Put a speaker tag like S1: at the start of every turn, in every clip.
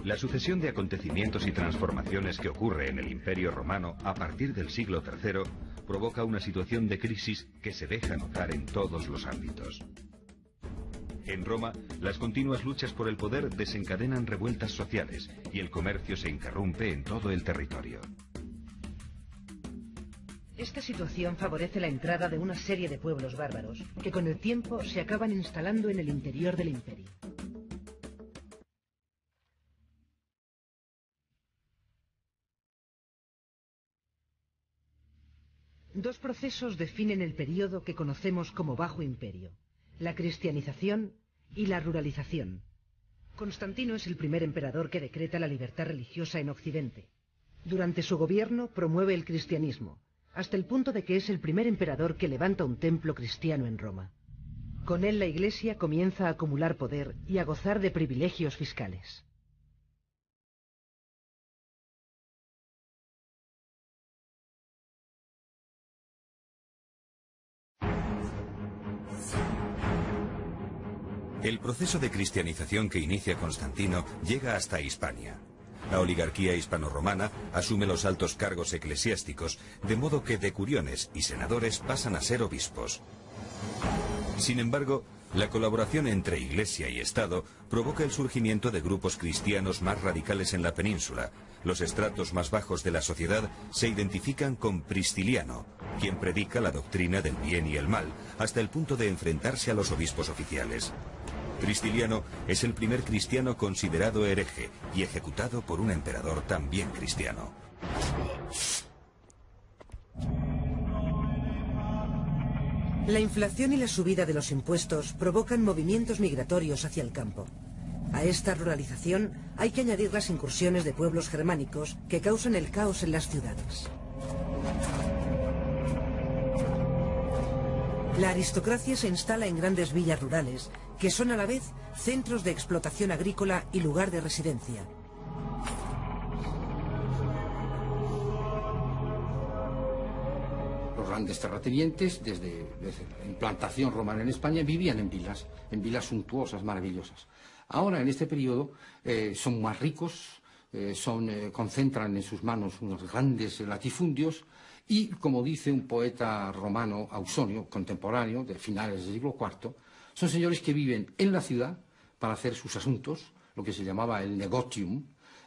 S1: La sucesión de acontecimientos y transformaciones que ocurre en el Imperio Romano a partir del siglo III provoca una situación de crisis que se deja notar en todos los ámbitos. En Roma, las continuas luchas por el poder desencadenan revueltas sociales y el comercio se interrumpe en todo el territorio.
S2: Esta situación favorece la entrada de una serie de pueblos bárbaros que con el tiempo se acaban instalando en el interior del imperio. Dos procesos definen el período que conocemos como Bajo Imperio: la cristianización y la ruralización. Constantino es el primer emperador que decreta la libertad religiosa en Occidente. Durante su gobierno promueve el cristianismo, hasta el punto de que es el primer emperador que levanta un templo cristiano en Roma. Con él la Iglesia comienza a acumular poder y a gozar de privilegios fiscales.
S1: El proceso de cristianización que inicia Constantino llega hasta Hispania. La oligarquía hispano-romana asume los altos cargos eclesiásticos, de modo que decuriones y senadores pasan a ser obispos. Sin embargo, la colaboración entre Iglesia y Estado provoca el surgimiento de grupos cristianos más radicales en la península. Los estratos más bajos de la sociedad se identifican con Pristiliano, quien predica la doctrina del bien y el mal, hasta el punto de enfrentarse a los obispos oficiales. Pristiliano es el primer cristiano considerado hereje y ejecutado por un emperador también cristiano.
S2: La inflación y la subida de los impuestos provocan movimientos migratorios hacia el campo. A esta ruralización hay que añadir las incursiones de pueblos germánicos que causan el caos en las ciudades. La aristocracia se instala en grandes villas rurales, que son a la vez centros de explotación agrícola y lugar de residencia.
S3: Los grandes terratenientes, desde la implantación romana en España, vivían en vilas suntuosas, maravillosas. Ahora, en este periodo, son más ricos, concentran en sus manos unos grandes latifundios y, como dice un poeta romano, Ausonio, contemporáneo, de finales del siglo IV, son señores que viven en la ciudad para hacer sus asuntos, lo que se llamaba el negotium,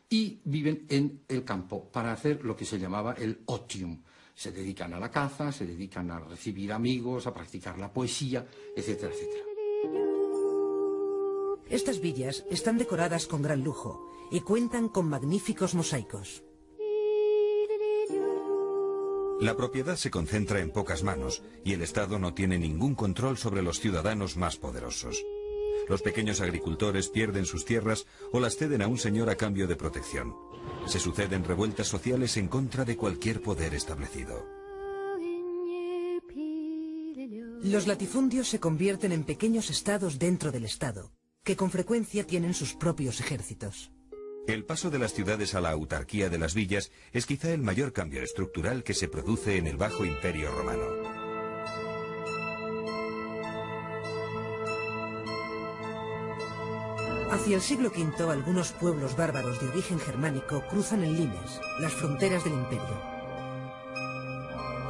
S3: y viven en el campo para hacer lo que se llamaba el otium. Se dedican a la caza, se dedican a recibir amigos, a practicar la poesía, etcétera, etcétera.
S2: Estas villas están decoradas con gran lujo y cuentan con magníficos mosaicos.
S1: La propiedad se concentra en pocas manos y el Estado no tiene ningún control sobre los ciudadanos más poderosos. Los pequeños agricultores pierden sus tierras o las ceden a un señor a cambio de protección. Se suceden revueltas sociales en contra de cualquier poder establecido.
S2: Los latifundios se convierten en pequeños estados dentro del Estado, que con frecuencia tienen sus propios ejércitos.
S1: El paso de las ciudades a la autarquía de las villas es quizá el mayor cambio estructural que se produce en el Bajo Imperio Romano.
S2: Hacia el siglo V, algunos pueblos bárbaros de origen germánico cruzan el limes, las fronteras del imperio.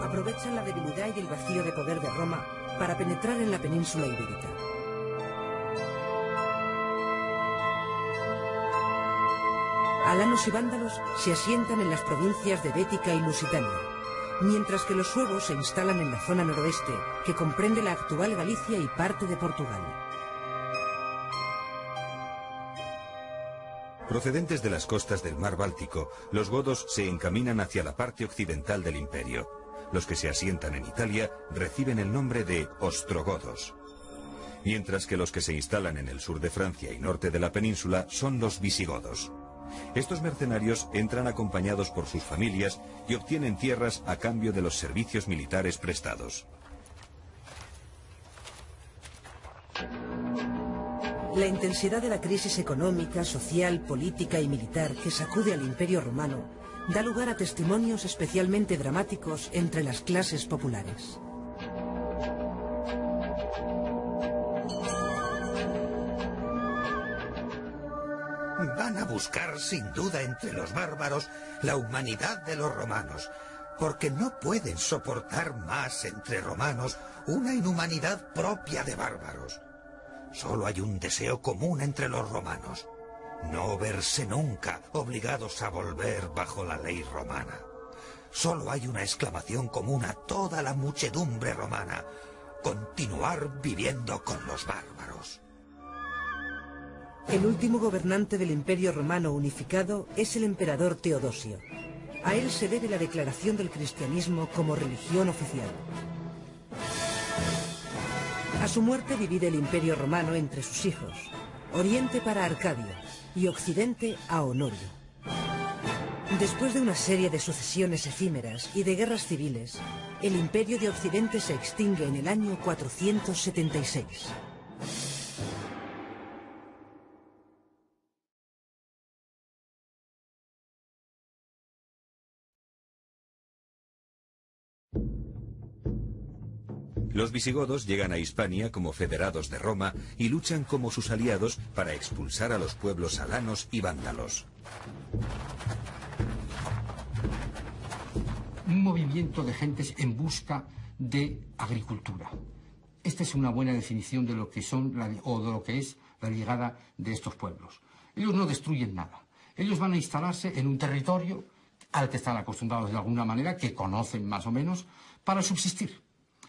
S2: Aprovechan la debilidad y el vacío de poder de Roma para penetrar en la península ibérica. Alanos y vándalos se asientan en las provincias de Bética y Lusitania, mientras que los suevos se instalan en la zona noroeste, que comprende la actual Galicia y parte de Portugal.
S1: Procedentes de las costas del mar Báltico, los godos se encaminan hacia la parte occidental del imperio. Los que se asientan en Italia reciben el nombre de ostrogodos, mientras que los que se instalan en el sur de Francia y norte de la península son los visigodos. Estos mercenarios entran acompañados por sus familias y obtienen tierras a cambio de los servicios militares prestados.
S2: La intensidad de la crisis económica, social, política y militar que sacude al Imperio Romano da lugar a testimonios especialmente dramáticos entre las clases populares.
S4: Van a buscar sin duda entre los bárbaros la humanidad de los romanos, porque no pueden soportar más entre romanos una inhumanidad propia de bárbaros. Solo hay un deseo común entre los romanos: no verse nunca obligados a volver bajo la ley romana. Solo hay una exclamación común a toda la muchedumbre romana: continuar viviendo con los bárbaros.
S2: El último gobernante del Imperio Romano unificado es el emperador Teodosio. A él se debe la declaración del cristianismo como religión oficial. A su muerte divide el Imperio Romano entre sus hijos: Oriente para Arcadio y Occidente a Honorio. Después de una serie de sucesiones efímeras y de guerras civiles, el Imperio de Occidente se extingue en el año 476.
S1: Los visigodos llegan a Hispania como federados de Roma y luchan como sus aliados para expulsar a los pueblos alanos y vándalos.
S3: Un movimiento de gentes en busca de agricultura. Esta es una buena definición de lo que son o de lo que es la llegada de estos pueblos. Ellos no destruyen nada. Ellos van a instalarse en un territorio al que están acostumbrados de alguna manera, que conocen más o menos, para subsistir.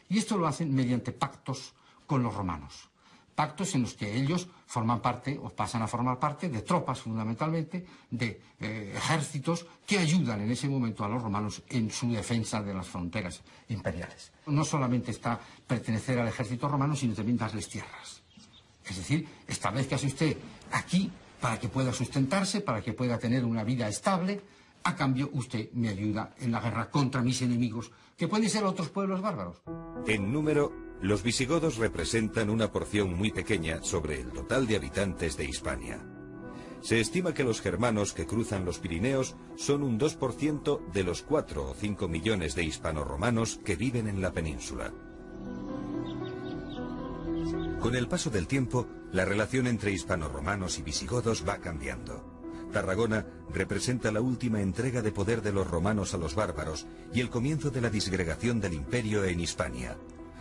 S3: Y esto lo hacen mediante pactos con los romanos. Pactos en los que ellos forman parte, o pasan a formar parte, de tropas fundamentalmente, de ejércitos que ayudan en ese momento a los romanos en su defensa de las fronteras imperiales. No solamente está pertenecer al ejército romano, sino también darles tierras. Es decir, establezcase usted aquí para que pueda sustentarse, para que pueda tener una vida estable. A cambio, usted me ayuda en la guerra contra mis enemigos, que pueden ser otros pueblos bárbaros.
S1: En número, los visigodos representan una porción muy pequeña sobre el total de habitantes de Hispania. Se estima que los germanos que cruzan los Pirineos son un 2% de los 4 o 5 millones de hispanoromanos que viven en la península. Con el paso del tiempo, la relación entre hispanoromanos y visigodos va cambiando. Tarragona representa la última entrega de poder de los romanos a los bárbaros y el comienzo de la disgregación del imperio en Hispania.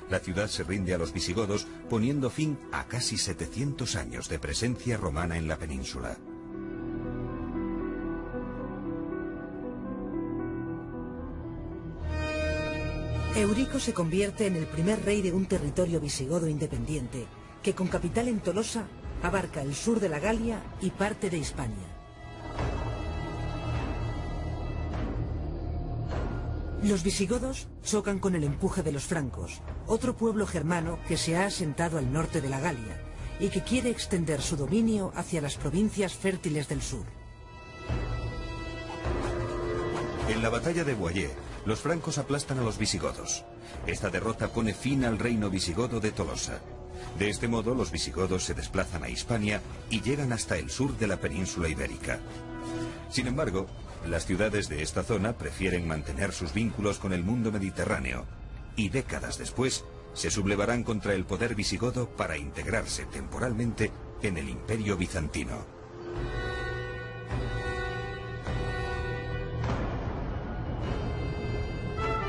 S1: La ciudad se rinde a los visigodos, poniendo fin a casi 700 años de presencia romana en la península.
S2: Eurico se convierte en el primer rey de un territorio visigodo independiente, que con capital en Tolosa abarca el sur de la Galia y parte de Hispania. Los visigodos chocan con el empuje de los francos, otro pueblo germano que se ha asentado al norte de la Galia y que quiere extender su dominio hacia las provincias fértiles del sur.
S1: En la batalla de Boyé, los francos aplastan a los visigodos. Esta derrota pone fin al reino visigodo de Tolosa. De este modo, los visigodos se desplazan a Hispania y llegan hasta el sur de la península ibérica. Sin embargo, las ciudades de esta zona prefieren mantener sus vínculos con el mundo mediterráneo y décadas después se sublevarán contra el poder visigodo para integrarse temporalmente en el Imperio bizantino.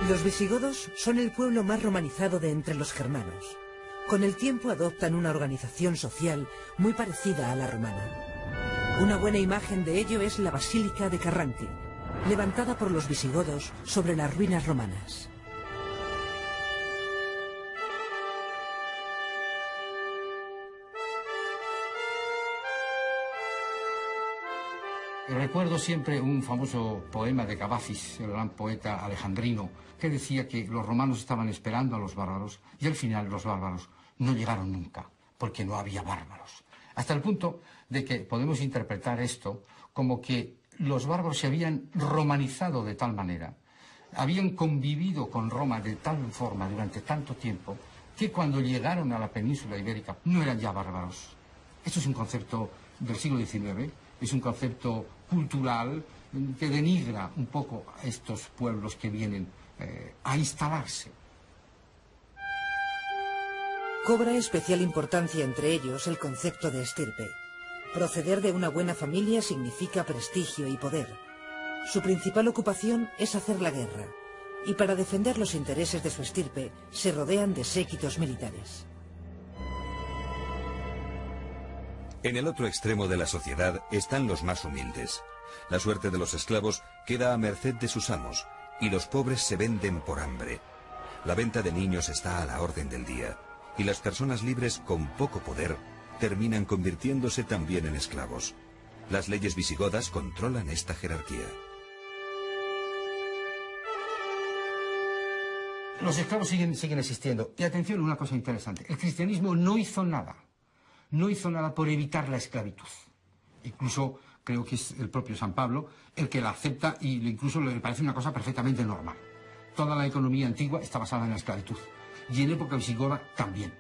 S2: Los visigodos son el pueblo más romanizado de entre los germanos. Con el tiempo adoptan una organización social muy parecida a la romana. Una buena imagen de ello es la Basílica de Carranque, levantada por los visigodos sobre las ruinas romanas.
S3: Recuerdo siempre un famoso poema de Cavafis, el gran poeta alejandrino, que decía que los romanos estaban esperando a los bárbaros y al final los bárbaros no llegaron nunca, porque no había bárbaros. Hasta el punto de que podemos interpretar esto como que los bárbaros se habían romanizado de tal manera, habían convivido con Roma de tal forma durante tanto tiempo, que cuando llegaron a la península ibérica no eran ya bárbaros. Esto es un concepto del siglo XIX, es un concepto cultural que denigra un poco a estos pueblos que vienen a instalarse.
S2: Cobra especial importancia entre ellos el concepto de estirpe. Proceder de una buena familia significa prestigio y poder. Su principal ocupación es hacer la guerra, y para defender los intereses de su estirpe se rodean de séquitos militares.
S1: En el otro extremo de la sociedad están los más humildes. La suerte de los esclavos queda a merced de sus amos, y los pobres se venden por hambre. La venta de niños está a la orden del día, y las personas libres con poco poder terminan convirtiéndose también en esclavos. Las leyes visigodas controlan esta jerarquía.
S3: Los esclavos siguen existiendo. Y atención, una cosa interesante. El cristianismo no hizo nada. No hizo nada por evitar la esclavitud. Incluso creo que es el propio San Pablo el que la acepta y incluso le parece una cosa perfectamente normal. Toda la economía antigua está basada en la esclavitud. Y en época visigoda también.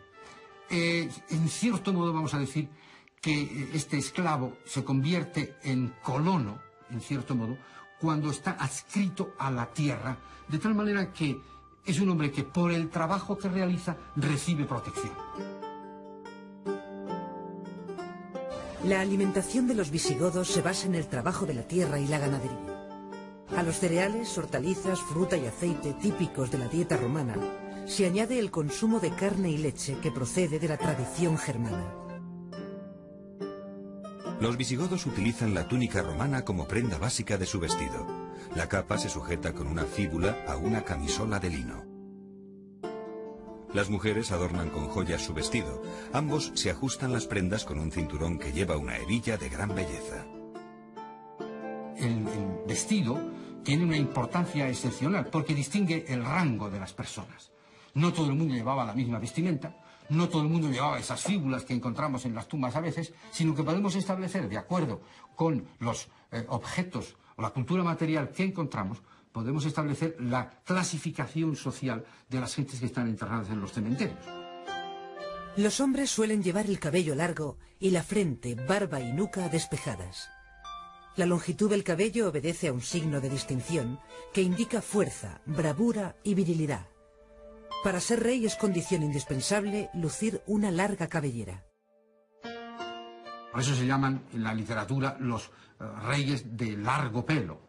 S3: En cierto modo vamos a decir que este esclavo se convierte en colono, en cierto modo, cuando está adscrito a la tierra, de tal manera que es un hombre que por el trabajo que realiza recibe protección.
S2: La alimentación de los visigodos se basa en el trabajo de la tierra y la ganadería. A los cereales, hortalizas, fruta y aceite típicos de la dieta romana se añade el consumo de carne y leche que procede de la tradición germana.
S1: Los visigodos utilizan la túnica romana como prenda básica de su vestido. La capa se sujeta con una fíbula a una camisola de lino. Las mujeres adornan con joyas su vestido. Ambos se ajustan las prendas con un cinturón que lleva una hebilla de gran belleza.
S3: El vestido tiene una importancia excepcional porque distingue el rango de las personas. No todo el mundo llevaba la misma vestimenta, no todo el mundo llevaba esas fíbulas que encontramos en las tumbas a veces, sino que podemos establecer, de acuerdo con los objetos o la cultura material que encontramos, podemos establecer la clasificación social de las gentes que están enterradas en los cementerios.
S2: Los hombres suelen llevar el cabello largo y la frente, barba y nuca despejadas. La longitud del cabello obedece a un signo de distinción que indica fuerza, bravura y virilidad. Para ser rey es condición indispensable lucir una larga cabellera.
S3: Por eso se llaman en la literatura los reyes de largo pelo.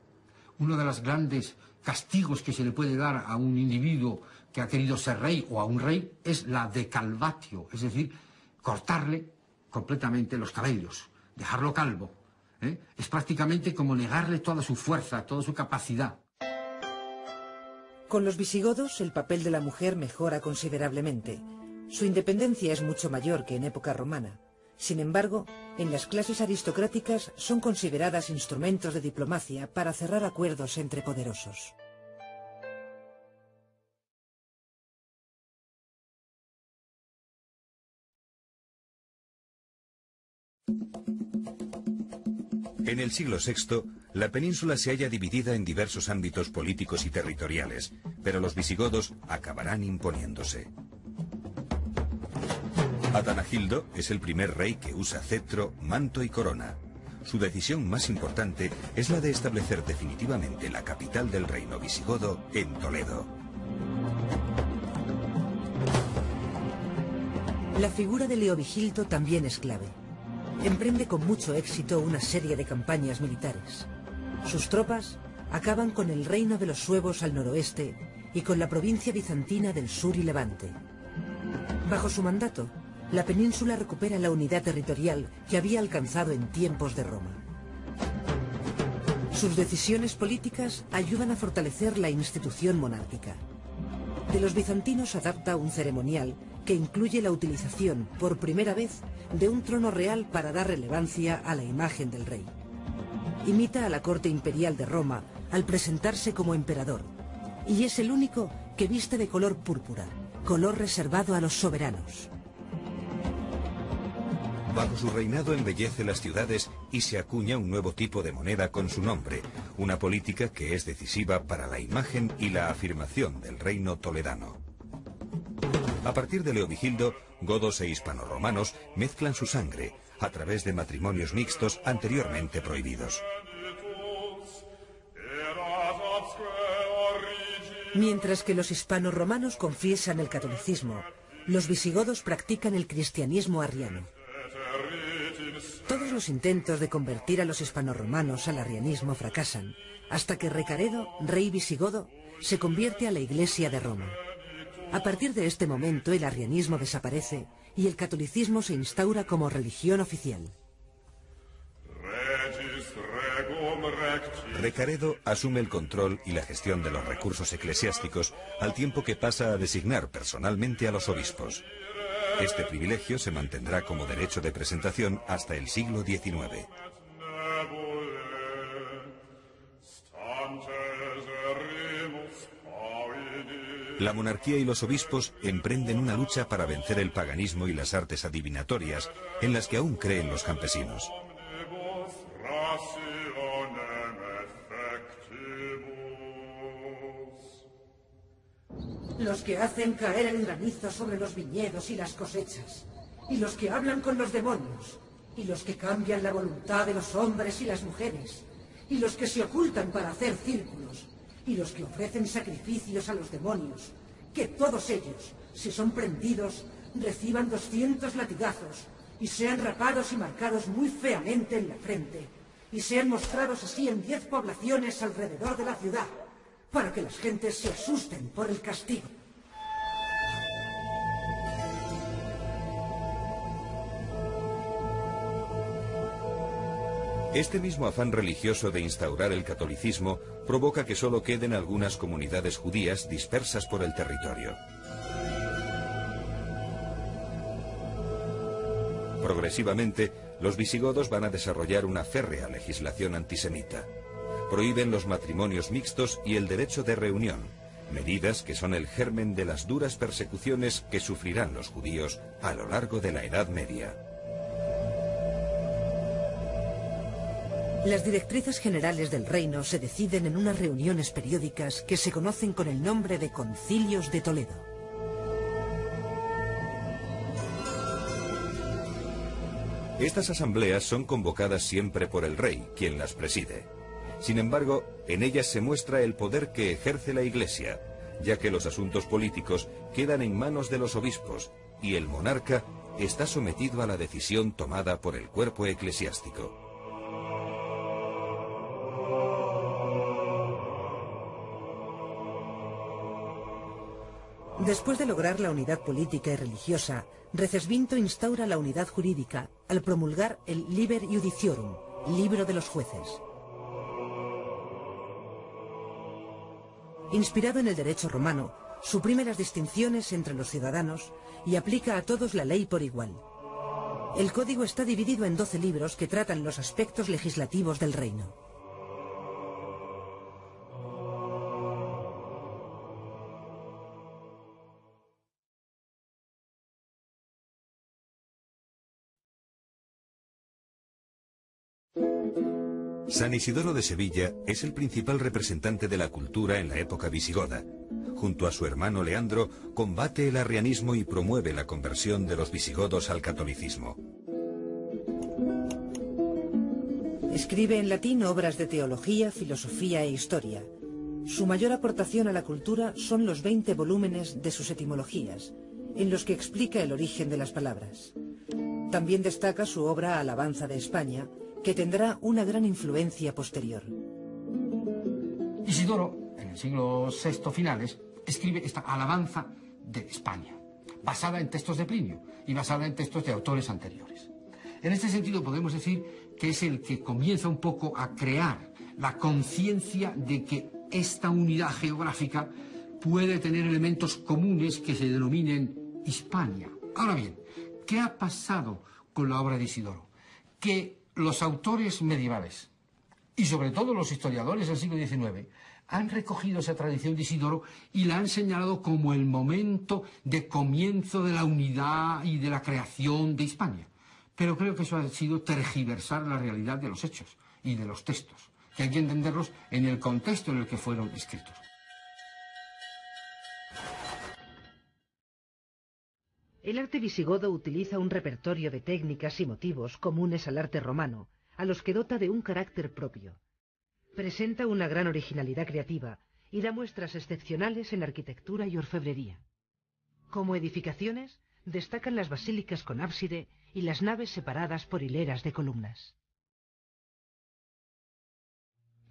S3: Uno de los grandes castigos que se le puede dar a un individuo que ha querido ser rey o a un rey es la decalvatio, es decir, cortarle completamente los cabellos, dejarlo calvo. Es prácticamente como negarle toda su fuerza, toda su capacidad.
S2: Con los visigodos el papel de la mujer mejora considerablemente. Su independencia es mucho mayor que en época romana. Sin embargo, en las clases aristocráticas son consideradas instrumentos de diplomacia para cerrar acuerdos entre poderosos.
S1: En el siglo VI, la península se halla dividida en diversos ámbitos políticos y territoriales, pero los visigodos acabarán imponiéndose. Atanagildo es el primer rey que usa cetro, manto y corona. Su decisión más importante es la de establecer definitivamente la capital del reino visigodo en Toledo.
S2: La figura de Leovigildo también es clave. Emprende con mucho éxito una serie de campañas militares. Sus tropas acaban con el reino de los suevos al noroeste y con la provincia bizantina del sur y levante. Bajo su mandato, la península recupera la unidad territorial que había alcanzado en tiempos de Roma. Sus decisiones políticas ayudan a fortalecer la institución monárquica. De los bizantinos adapta un ceremonial que incluye la utilización, por primera vez, de un trono real para dar relevancia a la imagen del rey. Imita a la corte imperial de Roma al presentarse como emperador, y es el único que viste de color púrpura, color reservado a los soberanos.
S1: Bajo su reinado embellece las ciudades y se acuña un nuevo tipo de moneda con su nombre, una política que es decisiva para la imagen y la afirmación del reino toledano. A partir de Leovigildo, godos e hispanoromanos mezclan su sangre a través de matrimonios mixtos anteriormente prohibidos.
S2: Mientras que los hispanoromanos confiesan el catolicismo, los visigodos practican el cristianismo arriano. Todos los intentos de convertir a los hispanoromanos al arrianismo fracasan, hasta que Recaredo, rey visigodo, se convierte a la Iglesia de Roma. A partir de este momento el arrianismo desaparece y el catolicismo se instaura como religión oficial.
S1: Recaredo asume el control y la gestión de los recursos eclesiásticos, al tiempo que pasa a designar personalmente a los obispos. Este privilegio se mantendrá como derecho de presentación hasta el siglo XIX. La monarquía y los obispos emprenden una lucha para vencer el paganismo y las artes adivinatorias, en las que aún creen los campesinos.
S2: Los que hacen caer el granizo sobre los viñedos y las cosechas, y los que hablan con los demonios, y los que cambian la voluntad de los hombres y las mujeres, y los que se ocultan para hacer círculos, y los que ofrecen sacrificios a los demonios, que todos ellos, si son prendidos, reciban 200 latigazos, y sean rapados y marcados muy feamente en la frente, y sean mostrados así en 10 poblaciones alrededor de la ciudad, para que las gentes se asusten por el castigo.
S1: Este mismo afán religioso de instaurar el catolicismo provoca que solo queden algunas comunidades judías dispersas por el territorio. Progresivamente, los visigodos van a desarrollar una férrea legislación antisemita. Prohíben los matrimonios mixtos y el derecho de reunión, medidas que son el germen de las duras persecuciones que sufrirán los judíos a lo largo de la Edad Media.
S2: Las directrices generales del reino se deciden en unas reuniones periódicas que se conocen con el nombre de Concilios de Toledo.
S1: Estas asambleas son convocadas siempre por el rey, quien las preside. Sin embargo, en ellas se muestra el poder que ejerce la Iglesia, ya que los asuntos políticos quedan en manos de los obispos y el monarca está sometido a la decisión tomada por el cuerpo eclesiástico.
S2: Después de lograr la unidad política y religiosa, Recesvinto instaura la unidad jurídica al promulgar el Liber Judiciorum, libro de los jueces. Inspirado en el derecho romano, suprime las distinciones entre los ciudadanos y aplica a todos la ley por igual. El código está dividido en 12 libros que tratan los aspectos legislativos del reino.
S1: San Isidoro de Sevilla es el principal representante de la cultura en la época visigoda. Junto a su hermano Leandro, combate el arrianismo y promueve la conversión de los visigodos al catolicismo.
S2: Escribe en latín obras de teología, filosofía e historia. Su mayor aportación a la cultura son los 20 volúmenes de sus etimologías, en los que explica el origen de las palabras. También destaca su obra Alabanza de España, que tendrá una gran influencia posterior.
S3: Isidoro, en el siglo VI finales, escribe esta Alabanza de España, basada en textos de Plinio y basada en textos de autores anteriores. En este sentido podemos decir que es el que comienza un poco a crear la conciencia de que esta unidad geográfica puede tener elementos comunes que se denominen Hispania. Ahora bien, ¿qué ha pasado con la obra de Isidoro? Que los autores medievales, y sobre todo los historiadores del siglo XIX, han recogido esa tradición de Isidoro y la han señalado como el momento de comienzo de la unidad y de la creación de Hispania. Pero creo que eso ha sido tergiversar la realidad de los hechos y de los textos, que hay que entenderlos en el contexto en el que fueron escritos.
S2: El arte visigodo utiliza un repertorio de técnicas y motivos comunes al arte romano, a los que dota de un carácter propio. Presenta una gran originalidad creativa y da muestras excepcionales en arquitectura y orfebrería. Como edificaciones, destacan las basílicas con ábside y las naves separadas por hileras de columnas.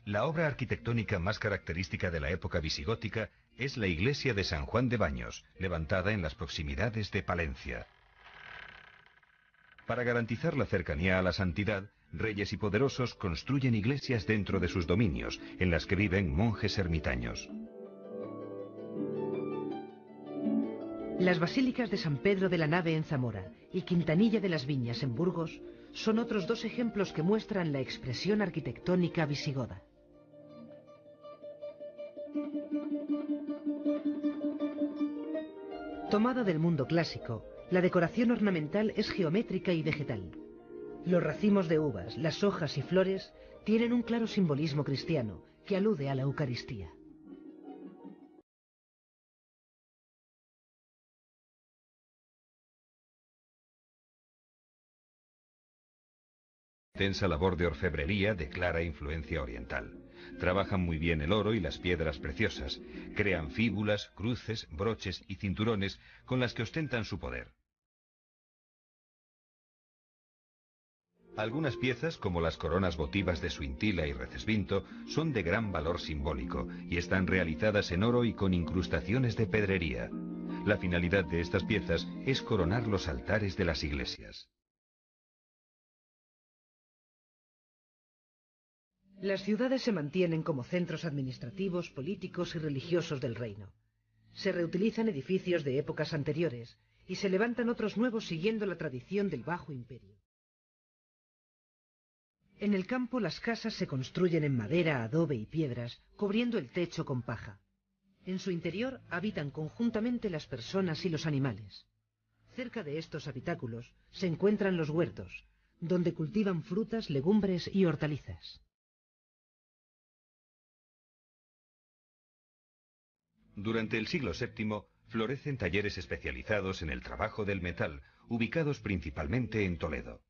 S1: La obra arquitectónica más característica de la época visigótica es la iglesia de San Juan de Baños, levantada en las proximidades de Palencia. Para garantizar la cercanía a la santidad, reyes y poderosos construyen iglesias dentro de sus dominios, en las que viven monjes ermitaños.
S2: Las basílicas de San Pedro de la Nave en Zamora y Quintanilla de las Viñas en Burgos son otros dos ejemplos que muestran la expresión arquitectónica visigoda. Tomada del mundo clásico, la decoración ornamental es geométrica y vegetal. Los racimos de uvas, las hojas y flores tienen un claro simbolismo cristiano que alude a la Eucaristía.
S1: Intensa labor de orfebrería de clara influencia oriental. Trabajan muy bien el oro y las piedras preciosas. Crean fíbulas, cruces, broches y cinturones con las que ostentan su poder. Algunas piezas, como las coronas votivas de Suintila y Recesvinto, son de gran valor simbólico y están realizadas en oro y con incrustaciones de pedrería. La finalidad de estas piezas es coronar los altares de las iglesias.
S2: Las ciudades se mantienen como centros administrativos, políticos y religiosos del reino. Se reutilizan edificios de épocas anteriores y se levantan otros nuevos siguiendo la tradición del Bajo Imperio. En el campo las casas se construyen en madera, adobe y piedras, cubriendo el techo con paja. En su interior habitan conjuntamente las personas y los animales. Cerca de estos habitáculos se encuentran los huertos, donde cultivan frutas, legumbres y hortalizas.
S1: Durante el siglo VII florecen talleres especializados en el trabajo del metal, ubicados principalmente en Toledo.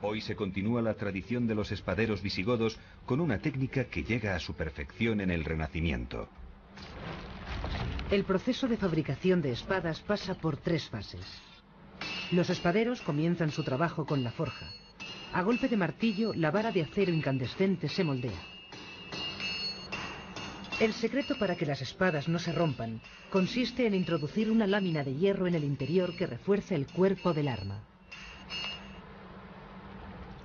S1: Hoy se continúa la tradición de los espaderos visigodos con una técnica que llega a su perfección en el Renacimiento.
S2: El proceso de fabricación de espadas pasa por 3 fases. Los espaderos comienzan su trabajo con la forja. A golpe de martillo, la vara de acero incandescente se moldea. El secreto para que las espadas no se rompan consiste en introducir una lámina de hierro en el interior que refuerce el cuerpo del arma.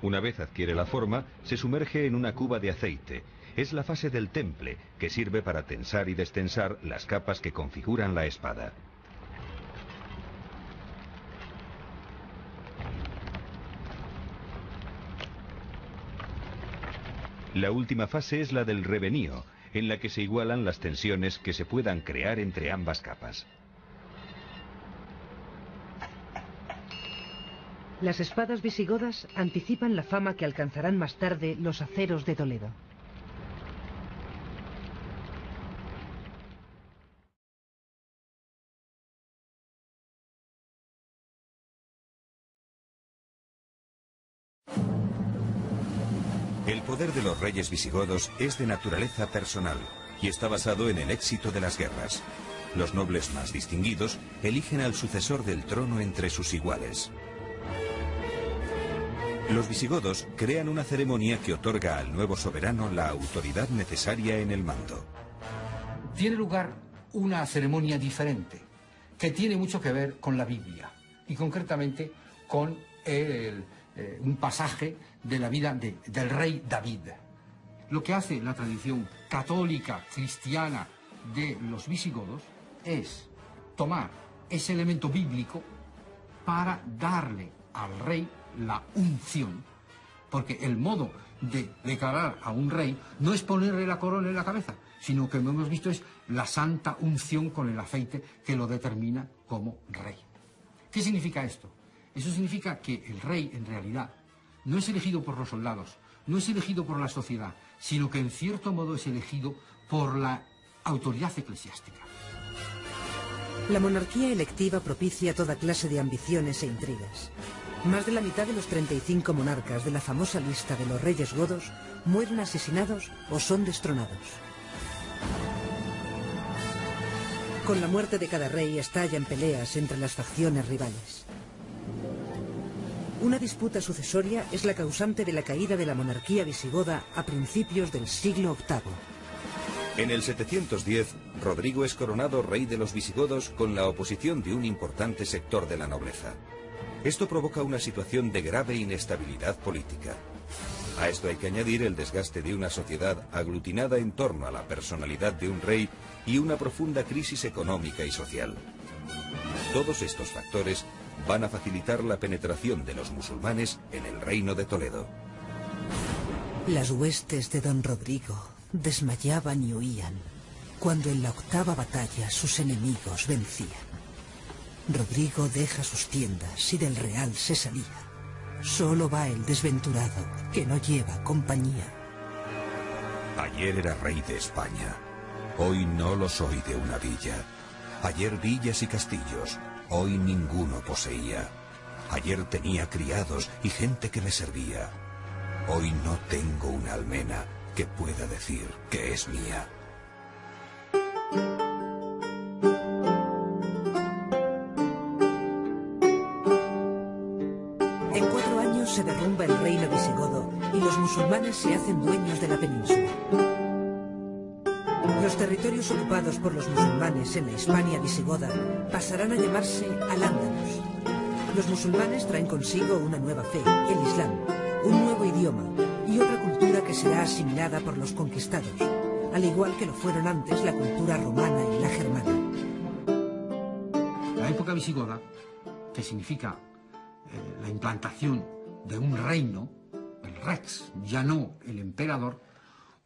S1: Una vez adquiere la forma, se sumerge en una cuba de aceite. Es la fase del temple, que sirve para tensar y destensar las capas que configuran la espada. La última fase es la del revenío, en la que se igualan las tensiones que se puedan crear entre ambas capas.
S2: Las espadas visigodas anticipan la fama que alcanzarán más tarde los aceros de Toledo.
S1: El poder de los reyes visigodos es de naturaleza personal y está basado en el éxito de las guerras. Los nobles más distinguidos eligen al sucesor del trono entre sus iguales. Los visigodos crean una ceremonia que otorga al nuevo soberano la autoridad necesaria en el mando.
S3: Tiene lugar una ceremonia diferente, que tiene mucho que ver con la Biblia, y concretamente con un pasaje de la vida del rey David. Lo que hace la tradición católica cristiana de los visigodos es tomar ese elemento bíblico para darle al rey la unción, porque el modo de declarar a un rey no es ponerle la corona en la cabeza, sino que, como hemos visto, es la santa unción con el aceite que lo determina como rey. ¿Qué significa esto? Eso significa que el rey, en realidad, no es elegido por los soldados, no es elegido por la sociedad, sino que en cierto modo es elegido por la autoridad eclesiástica.
S2: La monarquía electiva propicia toda clase de ambiciones e intrigas. Más de la mitad de los 35 monarcas de la famosa lista de los reyes godos mueren asesinados o son destronados. Con la muerte de cada rey estallan peleas entre las facciones rivales. Una disputa sucesoria es la causante de la caída de la monarquía visigoda a principios del siglo VIII.
S1: En el 710, Rodrigo es coronado rey de los visigodos con la oposición de un importante sector de la nobleza. Esto provoca una situación de grave inestabilidad política. A esto hay que añadir el desgaste de una sociedad aglutinada en torno a la personalidad de un rey y una profunda crisis económica y social. Todos estos factores van a facilitar la penetración de los musulmanes en el reino de Toledo.
S2: Las huestes de don Rodrigo desmayaban y huían cuando en la octava batalla sus enemigos vencían. Rodrigo deja sus tiendas y del real se salía. Solo va el desventurado que no lleva compañía.
S1: Ayer era rey de España. Hoy no lo soy de una villa. Ayer villas y castillos. Hoy ninguno poseía. Ayer tenía criados y gente que me servía. Hoy no tengo una almena que pueda decir que es mía.
S2: En 4 años se derrumba el reino visigodo y los musulmanes se hacen dueños de la península. Los territorios ocupados por los musulmanes en la Hispania visigoda pasarán a llamarse Al-Ándalus. Los musulmanes traen consigo una nueva fe, el Islam, un nuevo idioma y otra cultura que será asimilada por los conquistados, al igual que lo fueron antes la cultura romana y la germana.
S3: La época visigoda, que significa la implantación de un reino, el rex, ya no el emperador,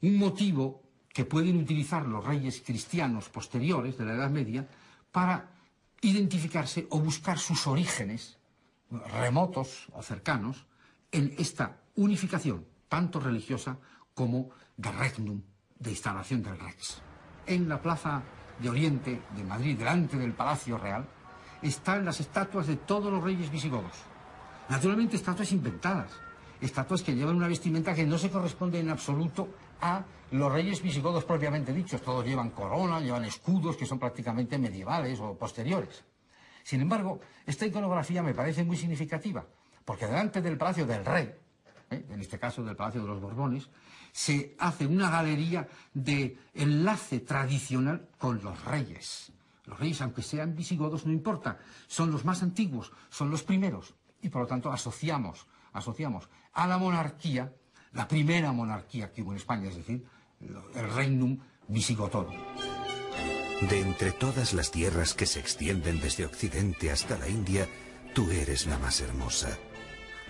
S3: un motivo que pueden utilizar los reyes cristianos posteriores de la Edad Media para identificarse o buscar sus orígenes remotos o cercanos en esta unificación, tanto religiosa como de regnum, de instalación del rex. En la plaza de Oriente de Madrid, delante del Palacio Real, están las estatuas de todos los reyes visigodos. Naturalmente, estatuas inventadas, estatuas que llevan una vestimenta que no se corresponde en absoluto a los reyes visigodos propiamente dichos. Todos llevan corona, llevan escudos que son prácticamente medievales o posteriores. Sin embargo, esta iconografía me parece muy significativa, porque delante del Palacio del Rey, en este caso del Palacio de los Borbones, se hace una galería de enlace tradicional con los reyes. Los reyes, aunque sean visigodos, no importa, son los más antiguos, son los primeros, y por lo tanto asociamos a la monarquía, la primera monarquía que hubo en España, es decir, el Regnum Visigotorum.
S1: De entre todas las tierras que se extienden desde Occidente hasta la India, tú eres la más hermosa.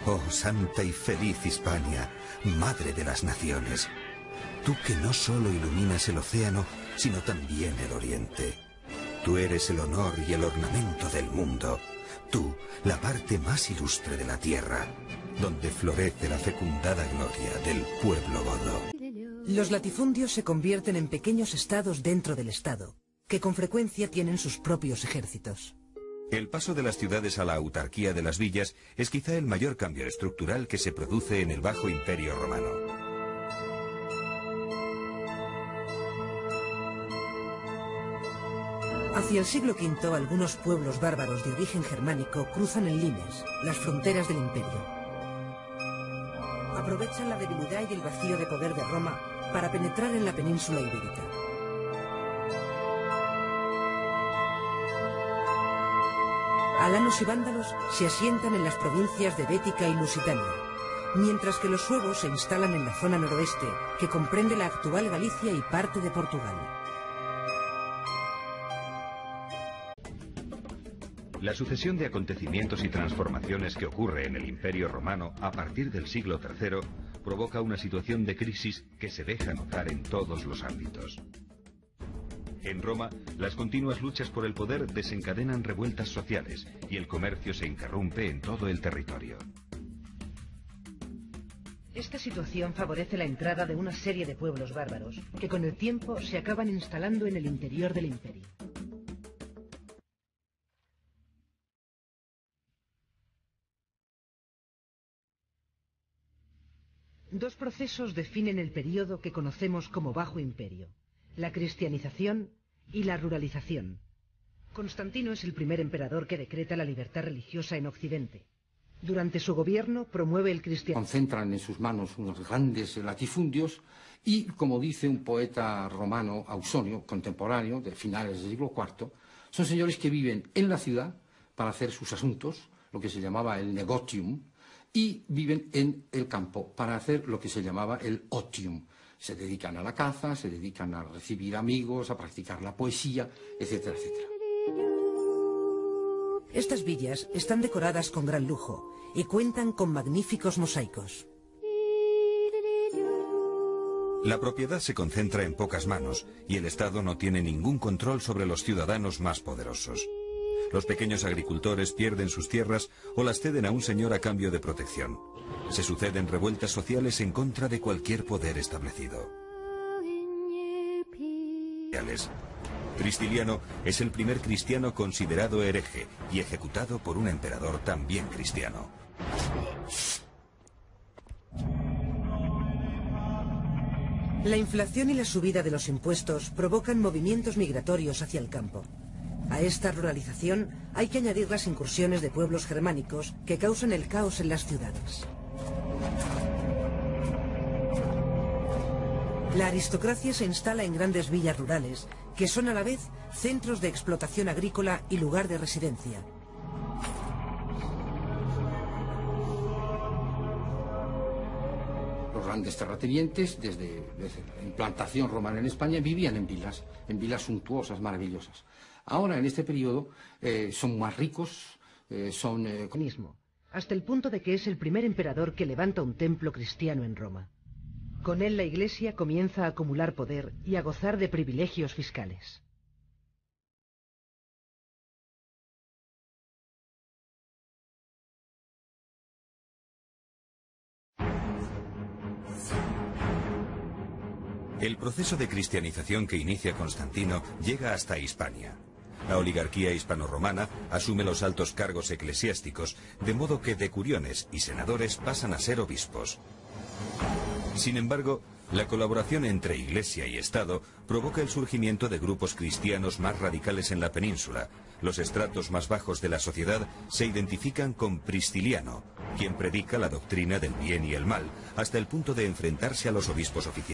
S1: Oh, santa y feliz Hispania, madre de las naciones. Tú que no solo iluminas el océano, sino también el oriente. Tú eres el honor y el ornamento del mundo. Tú, la parte más ilustre de la tierra, donde florece la fecundada gloria del pueblo godo.
S2: Los latifundios se convierten en pequeños estados dentro del estado, que con frecuencia tienen sus propios ejércitos.
S1: El paso de las ciudades a la autarquía de las villas es quizá el mayor cambio estructural que se produce en el Bajo Imperio Romano.
S2: Hacia el siglo V, algunos pueblos bárbaros de origen germánico cruzan el limes, las fronteras del imperio. Aprovechan la debilidad y el vacío de poder de Roma para penetrar en la península ibérica. Alanos y vándalos se asientan en las provincias de Bética y Lusitania, mientras que los suevos se instalan en la zona noroeste, que comprende la actual Galicia y parte de Portugal.
S1: La sucesión de acontecimientos y transformaciones que ocurre en el Imperio Romano a partir del siglo III provoca una situación de crisis que se deja notar en todos los ámbitos. En Roma, las continuas luchas por el poder desencadenan revueltas sociales y el comercio se interrumpe en todo el territorio.
S2: Esta situación favorece la entrada de una serie de pueblos bárbaros, que con el tiempo se acaban instalando en el interior del imperio. Dos procesos definen el periodo que conocemos como Bajo Imperio: la cristianización y la ruralización. Constantino es el primer emperador que decreta la libertad religiosa en Occidente. Durante su gobierno promueve el cristianismo.
S3: Concentran en sus manos unos grandes latifundios y, como dice un poeta romano, Ausonio, contemporáneo de finales del siglo IV, son señores que viven en la ciudad para hacer sus asuntos, lo que se llamaba el negotium, y viven en el campo para hacer lo que se llamaba el otium. Se dedican a la caza, se dedican a recibir amigos, a practicar la poesía, etcétera, etcétera.
S5: Estas villas están decoradas con gran lujo y cuentan con magníficos mosaicos.
S1: La propiedad se concentra en pocas manos y el Estado no tiene ningún control sobre los ciudadanos más poderosos. Los pequeños agricultores pierden sus tierras o las ceden a un señor a cambio de protección. Se suceden revueltas sociales en contra de cualquier poder establecido. Pristiliano es el primer cristiano considerado hereje y ejecutado por un emperador también cristiano.
S5: La inflación y la subida de los impuestos provocan movimientos migratorios hacia el campo. A esta ruralización hay que añadir las incursiones de pueblos germánicos que causan el caos en las ciudades. La aristocracia se instala en grandes villas rurales, que son a la vez centros de explotación agrícola y lugar de residencia.
S3: Los grandes terratenientes, desde la implantación romana en España, vivían en vilas suntuosas, maravillosas. Ahora, en este periodo, son más ricos,
S2: hasta el punto de que es el primer emperador que levanta un templo cristiano en Roma. Con él la Iglesia comienza a acumular poder y a gozar de privilegios fiscales.
S1: El proceso de cristianización que inicia Constantino llega hasta Hispania. La oligarquía hispano-romana asume los altos cargos eclesiásticos, de modo que decuriones y senadores pasan a ser obispos. Sin embargo, la colaboración entre Iglesia y Estado provoca el surgimiento de grupos cristianos más radicales en la península. Los estratos más bajos de la sociedad se identifican con Pristiliano, quien predica la doctrina del bien y el mal, hasta el punto de enfrentarse a los obispos oficiales.